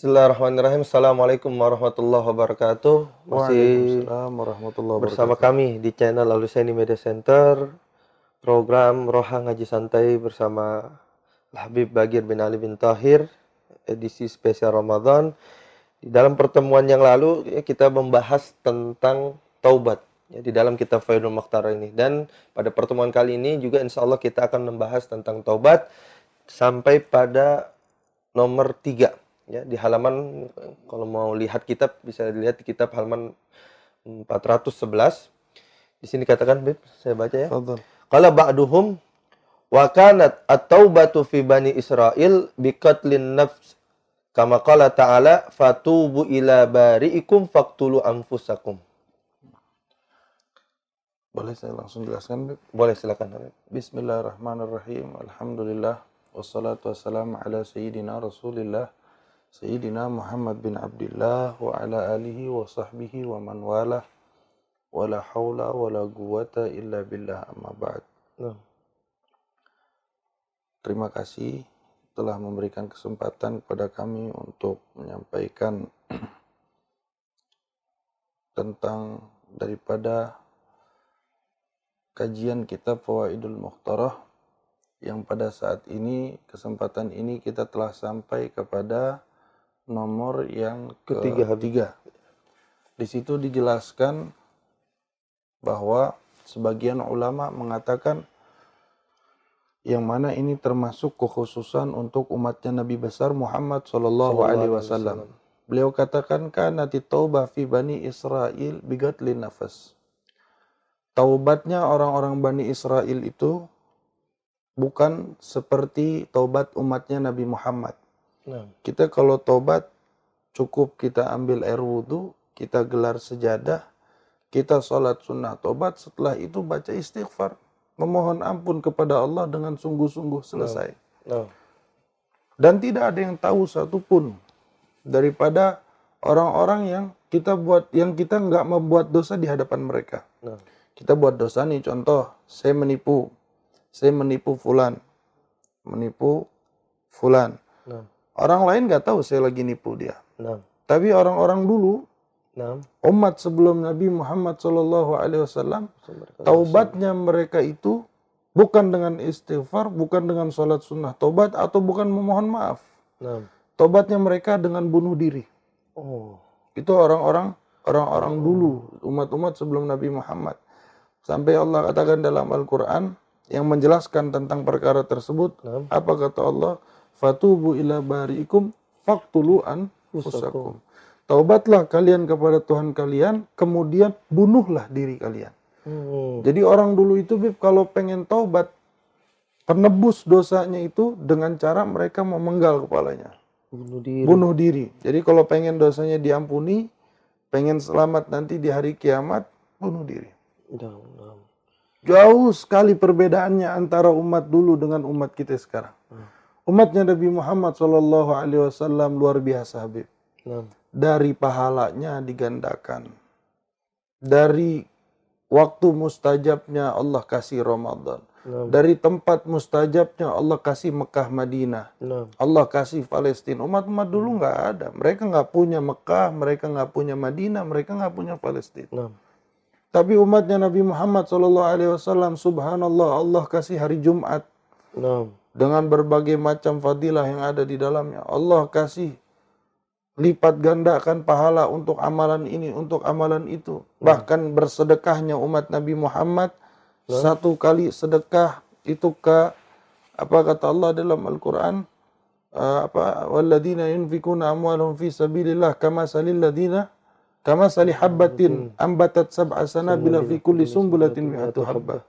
Bismillahirrahmanirrahim. Assalamualaikum warahmatullahi wabarakatuh. Masih Waalaikumsalam warahmatullahi bersama wabarakatuh. kami di channel Al-Husaini Media Center, program Roha Ngaji Santai bersama Habib Bagir bin Ali bin Tahir, edisi spesial Ramadan. Di dalam pertemuan yang lalu kita membahas tentang taubat di dalam kitab Faidul Mukhtar ini. Dan pada pertemuan kali ini juga insya Allah kita akan membahas tentang taubat sampai pada nomor 3. Ya, di halaman, kalau mau lihat kitab bisa dilihat di kitab halaman 411. Di sini katakan, Bib, saya baca ya. Tafadhal. Qala ba'duhum wa kanat at-taubatu fi bani Israil bi qatlin nafs kama qala ta'ala fatubu ila bari'ikum faqtulu anfusakum. Boleh saya langsung jelaskan, Bib? Boleh silakan, Habib. Bismillahirrahmanirrahim. Alhamdulillah wassalatu wassalamu ala sayyidina Rasulillah Sayyidina Muhammad bin Abdullah wa ala alihi wa sahbihi wa man walah wa la hawla wa la quwata illa billah amma ba'd. Terima kasih telah memberikan kesempatan kepada kami untuk menyampaikan tentang daripada kajian kitab Fawaidul Mukhtarah yang pada saat ini, kesempatan ini kita telah sampai kepada nomor yang ketiga. Di situ dijelaskan bahwa sebagian ulama mengatakan yang mana ini termasuk kekhususan untuk umatnya Nabi besar Muhammad sallallahu alaihi wasallam. Beliau katakan kanati taubah fi bani Israil bigatlin nafas. Taubatnya orang-orang Bani Israel itu bukan seperti taubat umatnya Nabi Muhammad. Kita kalau taubat cukup kita ambil air wudhu, kita gelar sejadah, kita sholat sunnah taubat, setelah itu baca istighfar, memohon ampun kepada Allah dengan sungguh-sungguh selesai. Dan tidak ada yang tahu satupun daripada orang-orang yang kita nggak membuat dosa di hadapan mereka. Kita buat dosa nih, contoh, saya menipu fulan. Orang lain nggak tahu saya lagi nipu dia. Tapi orang-orang dulu, umat sebelum Nabi Muhammad SAW, taubatnya mereka itu bukan dengan istighfar, bukan dengan sholat sunnah taubat, atau bukan memohon maaf. Taubatnya mereka dengan bunuh diri. Itu orang-orang dulu, umat-umat sebelum Nabi Muhammad. Sampai Allah katakan dalam Al-Quran yang menjelaskan tentang perkara tersebut. Apa kata Allah? Fatubu ila bari'ikum faqtulu anfusakum. Taubatlah kalian kepada Tuhan kalian, kemudian bunuhlah diri kalian. Jadi orang dulu itu, Bib, kalau pengen taubat, penebus dosanya itu dengan cara mereka memenggal kepalanya. Bunuh diri. Jadi kalau pengen dosanya diampuni, pengen selamat nanti di hari kiamat, bunuh diri. Jauh sekali perbedaannya antara umat dulu dengan umat kita sekarang. Umatnya Nabi Muhammad SAW luar biasa, Habib. Dari pahalanya digandakan. Dari waktu mustajabnya Allah kasih Ramadan. Dari tempat mustajabnya Allah kasih Mekah Madinah. Allah kasih Palestina. Umat-umat dulu nggak ada. Mereka nggak punya Mekah, mereka nggak punya Madinah, mereka nggak punya Palestina. Tapi umatnya Nabi Muhammad SAW, subhanallah, Allah kasih hari Jumat. Dengan berbagai macam fadilah yang ada di dalamnya. Allah kasih lipat gandakan pahala untuk amalan ini, untuk amalan itu. Bahkan bersedekahnya umat Nabi Muhammad, satu kali sedekah itu apa kata Allah dalam Al-Quran? Walladzina yunfikuna amwalahum fi sabilillah kama sali habbatin ambatat sab'a sanabila fi kulli sumbulatin mi'atu habbah.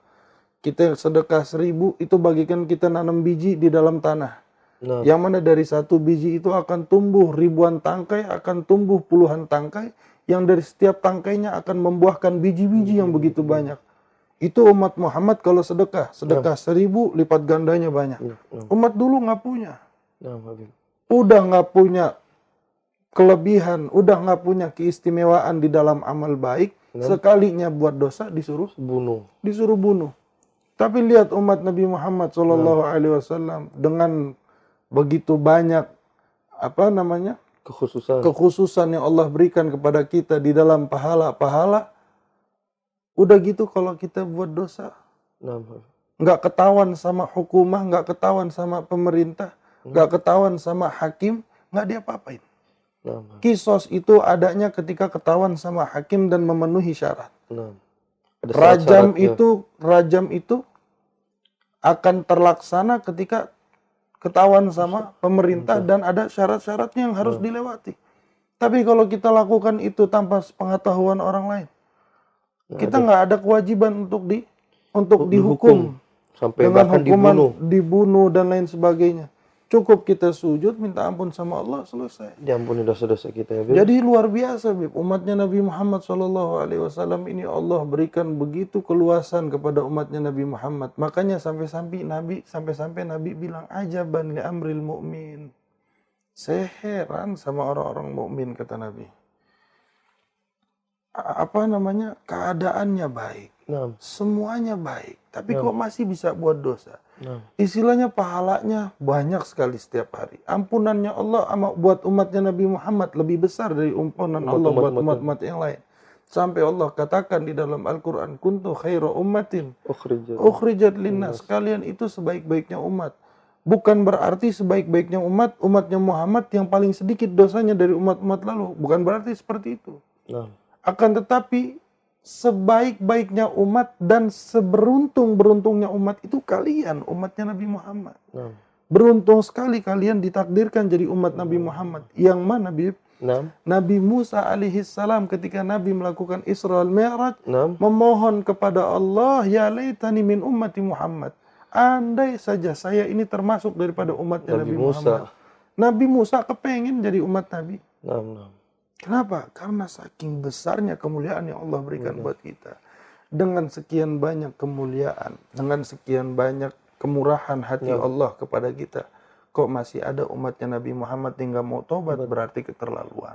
Kita sedekah 1000 itu bagikan kita nanam biji di dalam tanah. Yang mana dari satu biji itu akan tumbuh ribuan tangkai, akan tumbuh puluhan tangkai, yang dari setiap tangkainya akan membuahkan biji-biji yang begitu banyak. Itu umat Muhammad kalau sedekah 1000 lipat gandanya banyak. Umat dulu nggak punya. Udah nggak punya kelebihan, udah nggak punya keistimewaan di dalam amal baik, sekalinya buat dosa disuruh bunuh. Tapi lihat umat Nabi Muhammad SAW dengan begitu banyak kekhususan yang Allah berikan kepada kita di dalam pahala-pahala. Udah gitu kalau kita buat dosa, nggak ketahuan sama hukumah, nggak ketahuan sama pemerintah, nggak ketahuan sama hakim, nggak diapa-apain. Kisos itu adanya ketika ketahuan sama hakim dan memenuhi syarat. Rajam itu akan terlaksana ketika ketahuan sama pemerintah dan ada syarat-syaratnya yang harus dilewati. Tapi kalau kita lakukan itu tanpa pengetahuan orang lain, kita nggak ada kewajiban untuk dihukum sampai dengan bahkan hukuman dibunuh dan lain sebagainya. Cukup kita sujud, minta ampun sama Allah, selesai. Diampuni dosa-dosa kita ya, Bib. Jadi luar biasa, Bib. Umatnya Nabi Muhammad SAW ini Allah berikan begitu keluasan kepada umatnya Nabi Muhammad. Makanya sampai-sampai Nabi bilang, ajaban li amril mu'min. Saya heran sama orang-orang mukmin, kata Nabi. Keadaannya baik. Semuanya baik. Tapi kok masih bisa buat dosa? Istilahnya pahalanya banyak sekali setiap hari. Ampunannya Allah buat umatnya Nabi Muhammad lebih besar dari ampunan Allah buat umat-umat yang lain. Sampai Allah katakan di dalam Al-Quran, kuntu khairu ummatin ukhrijat linnas. Kalian itu sebaik-baiknya umat. Bukan berarti sebaik-baiknya umatnya Muhammad yang paling sedikit dosanya dari umat-umat lalu. Bukan berarti seperti itu. Akan tetapi sebaik-baiknya umat dan seberuntung-beruntungnya umat itu kalian, umatnya Nabi Muhammad. Beruntung sekali kalian ditakdirkan jadi umat Nabi Muhammad. Yang mana, Bib? Nabi Musa alaihissalam ketika Nabi melakukan Isra al-Mi'raj, memohon kepada Allah, ya laitani min ummati Muhammad. Andai saja saya ini termasuk daripada umatnya Nabi Muhammad. Nabi Musa kepengen jadi umat Nabi. Kenapa? Karena saking besarnya kemuliaan yang Allah berikan buat kita. Dengan sekian banyak kemuliaan, dengan sekian banyak kemurahan hati Allah kepada kita, kok masih ada umatnya Nabi Muhammad yang nggak mau tobat, berarti keterlaluan.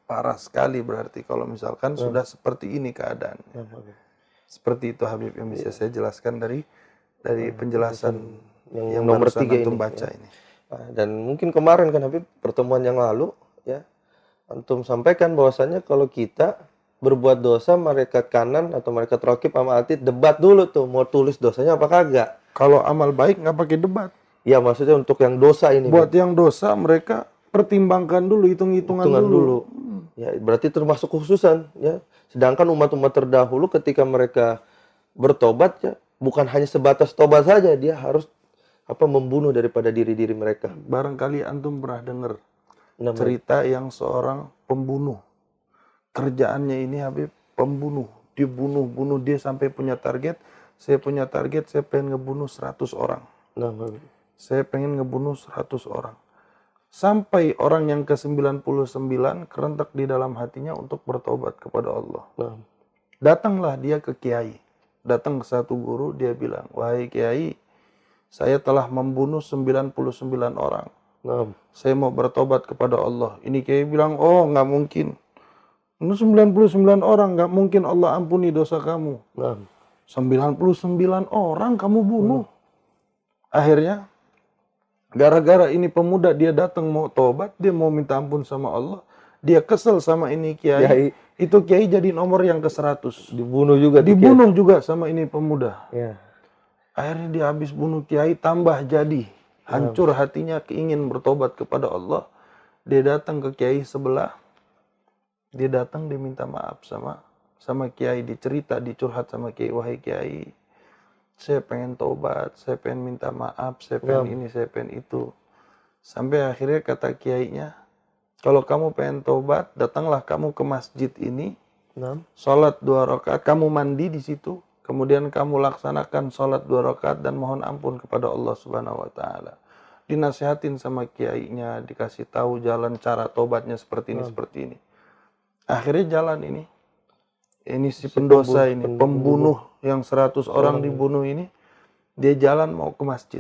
Parah sekali berarti kalau misalkan sudah seperti ini keadaannya. Seperti itu, Habib, yang bisa saya jelaskan dari penjelasan yang nomor 3 ini. Baca ini. Dan mungkin kemarin kan, Habib, pertemuan yang lalu, ya, antum sampaikan bahwasannya kalau kita berbuat dosa, malaikat kanan atau malaikat raqib sama atid debat dulu tuh, mau tulis dosanya apa kagak. Kalau amal baik nggak pakai debat. Ya, maksudnya untuk yang dosa ini. Buat yang dosa mereka pertimbangkan dulu, hitung-hitungan dulu. Ya, berarti termasuk khususan, ya. Sedangkan umat-umat terdahulu ketika mereka bertobat, ya, bukan hanya sebatas tobat saja, dia harus membunuh daripada diri-diri mereka. Barangkali antum pernah dengar cerita yang seorang pembunuh. Kerjaannya ini, Habib, pembunuh. Dibunuh dia sampai punya target. Saya punya target, saya pengen ngebunuh 100 orang. Saya pengen ngebunuh 100 orang. Sampai orang yang ke-99 kerentak di dalam hatinya untuk bertobat kepada Allah. Datanglah dia ke kiai. Datang ke satu guru, dia bilang, wahai kiai, saya telah membunuh 99 orang. Saya mau bertobat kepada Allah. Ini kiai bilang, oh nggak mungkin. 99 orang, nggak mungkin Allah ampuni dosa kamu. 99 orang kamu bunuh. Akhirnya, gara-gara ini pemuda dia datang mau tobat, dia mau minta ampun sama Allah. Dia kesel sama ini kiai. Itu kiai jadi nomor yang ke-100. Dibunuh juga. Dibunuh juga sama ini pemuda. Ya. Akhirnya dia habis bunuh kiai, tambah jadi. Hancur hatinya, keingin bertobat kepada Allah. Dia datang ke kiai sebelah. Dia datang, dia minta maaf sama kiai. Dicerita, dicurhat sama kiai. Wahai kiai, saya pengen tobat, saya pengen minta maaf, saya pengen ini, saya pengen itu. Sampai akhirnya kata kiainya, kalau kamu pengen tobat, datanglah kamu ke masjid ini. Sholat 2 rakaat, kamu mandi di situ. Kemudian kamu laksanakan sholat 2 rakaat dan mohon ampun kepada Allah Subhanahu Wa Taala. Dinasihatin sama kiainya, dikasih tahu jalan cara tobatnya seperti ini, seperti ini. Akhirnya jalan ini. Ini si pendosa ini, pembunuh yang 100 orang dibunuh ini, dia jalan mau ke masjid.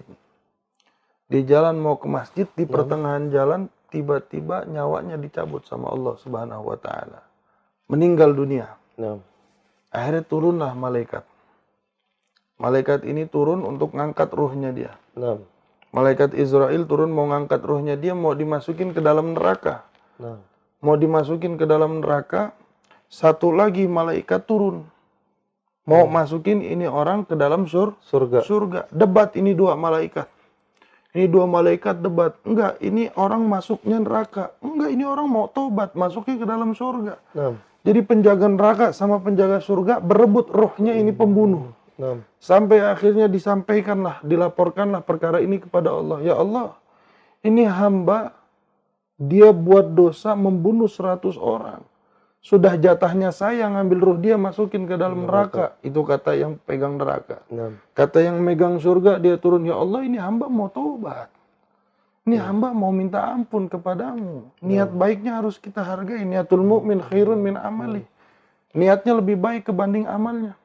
Dia jalan mau ke masjid, di pertengahan jalan tiba-tiba nyawanya dicabut sama Allah Subhanahu Wa Taala. Meninggal dunia. Akhirnya turunlah malaikat. Malaikat ini turun untuk ngangkat ruhnya dia. Malaikat Israel turun mau ngangkat ruhnya dia, mau dimasukin ke dalam neraka. Nah. Mau dimasukin ke dalam neraka, satu lagi malaikat turun. Mau masukin ini orang ke dalam surga. Debat ini dua malaikat. Ini dua malaikat debat. Enggak, ini orang masuknya neraka. Enggak, ini orang mau tobat, masuknya ke dalam surga. Nah. Jadi penjaga neraka sama penjaga surga berebut rohnya ini pembunuh. Nah. Sampai akhirnya disampaikanlah, dilaporkanlah perkara ini kepada Allah. Ya Allah, ini hamba, dia buat dosa membunuh 100 orang. Sudah jatahnya saya ngambil ruh dia masukin ke dalam neraka. Itu kata yang pegang neraka. Nah. Kata yang megang surga, dia turun, ya Allah ini hamba mau taubat. Ini hamba mau minta ampun kepadamu. Niat baiknya harus kita hargai. Niatul mu'min khairun min amali. Niatnya lebih baik kebanding amalnya.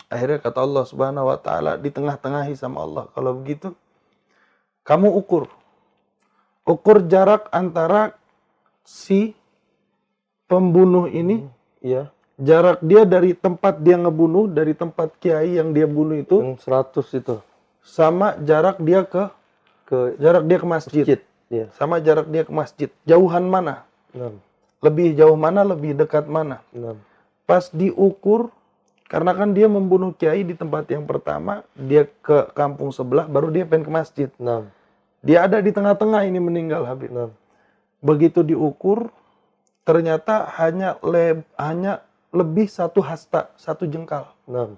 Akhirnya kata Allah Subhanahu wa taala, di tengah-tengahi sama Allah. Kalau begitu, kamu ukur jarak antara si pembunuh ini, Iya. jarak dia dari tempat dia ngebunuh, dari tempat kiai yang dia bunuh itu, Yang 100 itu sama jarak dia ke masjid. Iya. Sama jarak dia ke masjid. Jauhan mana? Nah. Lebih jauh mana? Lebih dekat mana? Nah. Pas diukur, karena kan dia membunuh kiai di tempat yang pertama, dia ke kampung sebelah, baru dia pengen ke masjid. Nah. Dia ada di tengah-tengah ini meninggal Habib. Nah. Begitu diukur, ternyata hanya lebih 1 hasta, 1 jengkal. Nah.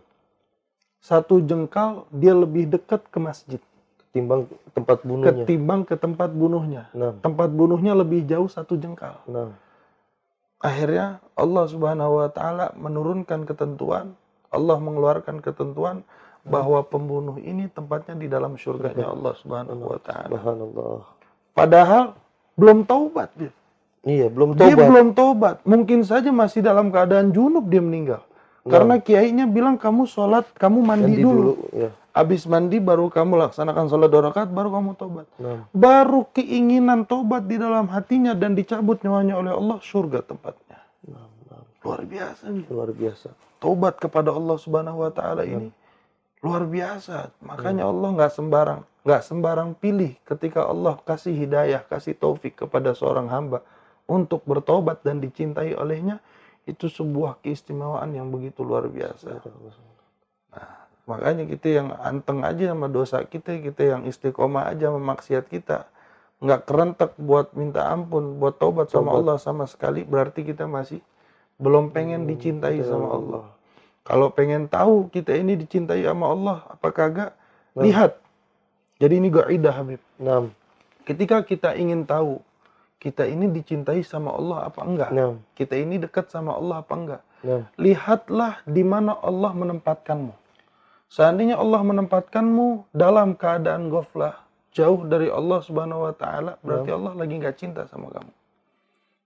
1 jengkal dia lebih dekat ke masjid. Ketimbang tempat bunuhnya. Ketimbang ke tempat bunuhnya. Nah. Tempat bunuhnya lebih jauh 1 jengkal. Nah. Akhirnya Allah Subhanahu wa taala menurunkan ketentuan, Allah mengeluarkan ketentuan bahwa pembunuh ini tempatnya di dalam surganya Allah Subhanahu wa taala. Subhanallah. Padahal belum taubat dia. Iya, belum Dia tobat. belum taubat. Mungkin saja masih dalam keadaan junub dia meninggal. Karena kiainya bilang kamu sholat, kamu mandi dulu. Ya. Habis mandi baru kamu laksanakan sholat 2 rakaat, baru kamu tobat. Nah. Baru keinginan tobat di dalam hatinya dan dicabut nyawanya oleh Allah, surga tempatnya. Luar biasa nih. Luar biasa. Tobat kepada Allah Subhanahu wa taala ini luar biasa. Makanya Allah nggak sembarang pilih ketika Allah kasih hidayah, kasih taufik kepada seorang hamba untuk bertobat dan dicintai olehnya, itu sebuah keistimewaan yang begitu luar biasa. Nah, makanya kita yang anteng aja sama dosa kita yang istiqomah aja sama maksiat kita, nggak kerentek buat minta ampun, buat taubat sama Allah sama sekali, berarti kita masih belum pengen dicintai sama Allah. Kalau pengen tahu kita ini dicintai sama Allah apa kagak, lihat. Jadi ini kaidah Habib. Nah. Ketika kita ingin tahu kita ini dicintai sama Allah apa enggak, kita ini dekat sama Allah apa enggak, lihatlah di mana Allah menempatkanmu. Seandainya Allah menempatkanmu dalam keadaan ghaflah, jauh dari Allah Subhanahu wa taala, berarti Allah lagi nggak cinta sama kamu.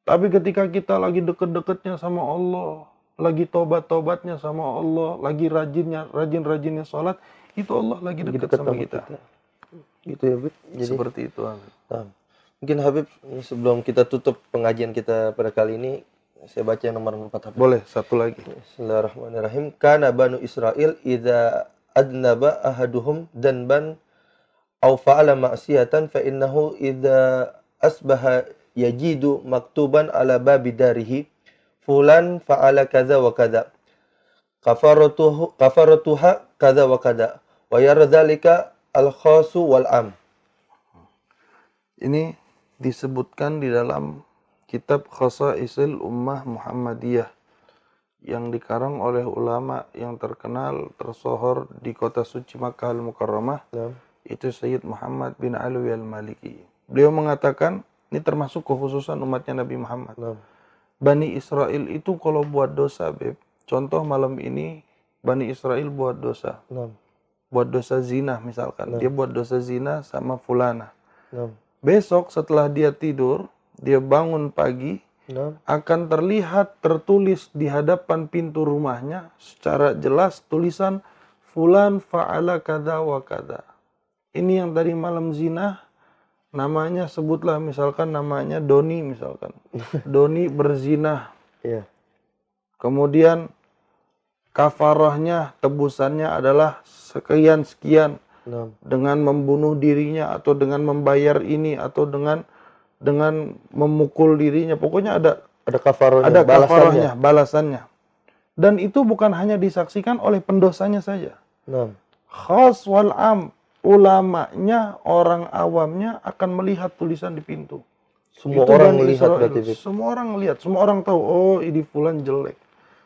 Tapi ketika kita lagi deket-deketnya sama Allah, lagi tobat-tobatnya sama Allah, lagi rajin-rajinnya sholat, itu Allah lagi dekat sama kita. Gitu ya, Habib. Jadi Seperti itu, Habib. Nah, mungkin Habib, sebelum kita tutup pengajian kita pada kali ini, saya baca yang nomor 4, Habib. Boleh, satu lagi. Bismillahirrahmanirrahim. Kana banu Israel idza adnaba ahaduhum danban aw fa'ala ma'siyatan fa innahu idza asbaha yajidu maktuban ala babi darihi fulan fa'ala kadza wa kadza kafaratuha kadza wa kadza wa yara dzalika al-khasu wal am. Ini disebutkan di dalam kitab Khasaisul Ummah Muhammadiyah yang dikarang oleh ulama yang terkenal, tersohor di kota suci Makkah Al-Mukarramah, itu Sayyid Muhammad bin Alwi Al-Maliki. Beliau mengatakan, ini termasuk kekhususan umatnya Nabi Muhammad. Bani Israel itu kalau buat dosa, Beb, contoh malam ini Bani Israel buat dosa. Buat dosa zina misalkan. Dia buat dosa zina sama fulana. Besok setelah dia tidur, dia bangun pagi, akan terlihat tertulis di hadapan pintu rumahnya secara jelas tulisan fulan fa'ala kada wa kada. Ini yang tadi malam zina, namanya sebutlah misalkan namanya Doni misalkan. Doni berzina. Kemudian kafarahnya, tebusannya adalah sekian-sekian. Nah, dengan membunuh dirinya atau dengan membayar ini atau dengan memukul dirinya. Pokoknya ada kafarohnya, ada balasannya. kafarahnya, balasannya. Dan itu bukan hanya disaksikan oleh pendosanya saja. Nah, Khas wal am, ulamanya, orang awamnya akan melihat tulisan di pintu. semua Itu orang Bani melihat Israel. berarti, Bib. Semua orang melihat, semua orang tahu, oh ini fulan jelek.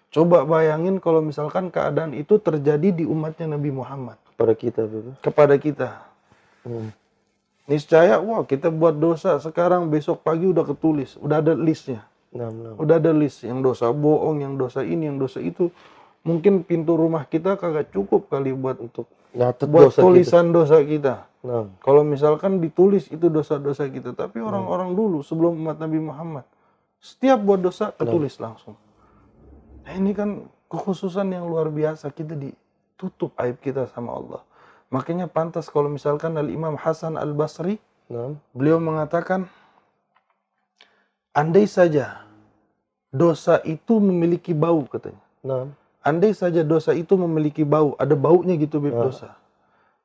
Coba bayangin kalau misalkan keadaan itu terjadi di umatnya Nabi Muhammad. Pada kita, Bib. Kepada kita. Hmm. Niscaya, wah kita buat dosa sekarang, besok pagi udah ketulis, udah ada listnya. Nah, nah. Udah ada list, yang dosa bohong, yang dosa ini, yang dosa itu. Mungkin pintu rumah kita kagak cukup kali buat Nyatet buat dosa tulisan dosa kita. Nah, Kalau misalkan ditulis itu dosa-dosa kita, tapi orang-orang dulu sebelum umat Nabi Muhammad, setiap buat dosa ketulis langsung. Nah, ini kan kekhususan yang luar biasa, kita ditutup aib kita sama Allah. Makanya pantas kalau misalkan Al-Imam Hasan Al-Basri, nah, beliau mengatakan, andai saja dosa itu memiliki bau, katanya. nah, Andai saja dosa itu memiliki bau, ada baunya gitu, Bib, dosa.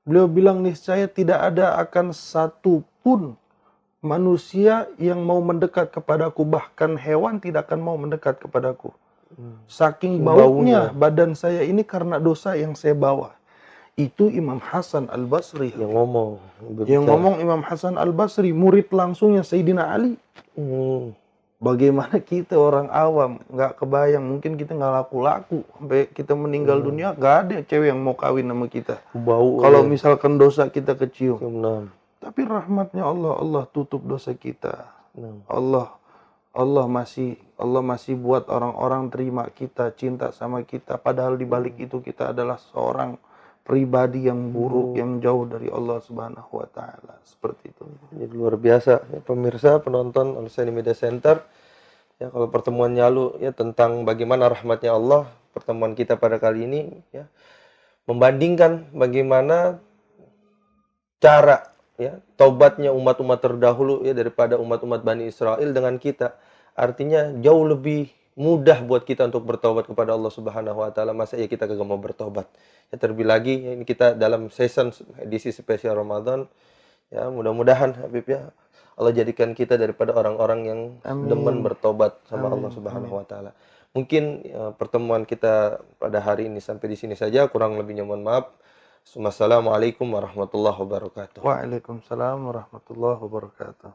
Beliau bilang, niscaya tidak ada akan satu pun manusia yang mau mendekat kepadaku, bahkan hewan tidak akan mau mendekat kepadaku. Saking baunya badan saya ini karena dosa yang saya bawa. Itu Imam Hasan Al-Basri. yang ngomong. Yang ngomong Imam Hasan Al-Basri, murid langsungnya Sayyidina Ali. Bagaimana kita orang awam, nggak kebayang, mungkin kita nggak laku-laku. Sampai kita meninggal dunia, nggak ada cewek yang mau kawin sama kita. Bau. Kalau misalkan dosa kita kecium. Nah, Tapi rahmatnya Allah, Allah tutup dosa kita. nah. Allah masih buat orang-orang terima kita, cinta sama kita. Padahal di balik itu kita adalah seorang pribadi yang buruk, yang jauh dari Allah Subhanahu wa Ta'ala. Seperti itu. Jadi luar biasa ya, pemirsa, penonton Al-Husaini Media Center. Ya, kalau pertemuan lalu ya tentang bagaimana rahmatnya Allah, pertemuan kita pada kali ini ya membandingkan bagaimana cara ya taubatnya umat-umat terdahulu ya daripada umat-umat Bani Israel dengan kita. Artinya jauh lebih mudah buat kita untuk bertobat kepada Allah Subhanahu wa Ta'ala. Masa ya kita kagak mau bertobat. Ya terlebih lagi ya, ini kita dalam season edisi spesial Ramadan. Ya mudah-mudahan Habib ya Allah jadikan kita daripada orang-orang yang demen bertobat sama Allah Subhanahu wa Ta'ala. Mungkin pertemuan kita pada hari ini sampai di sini saja, kurang lebihnya mohon maaf. Assalamualaikum warahmatullahi wabarakatuh. Waalaikumsalam warahmatullahi wabarakatuh.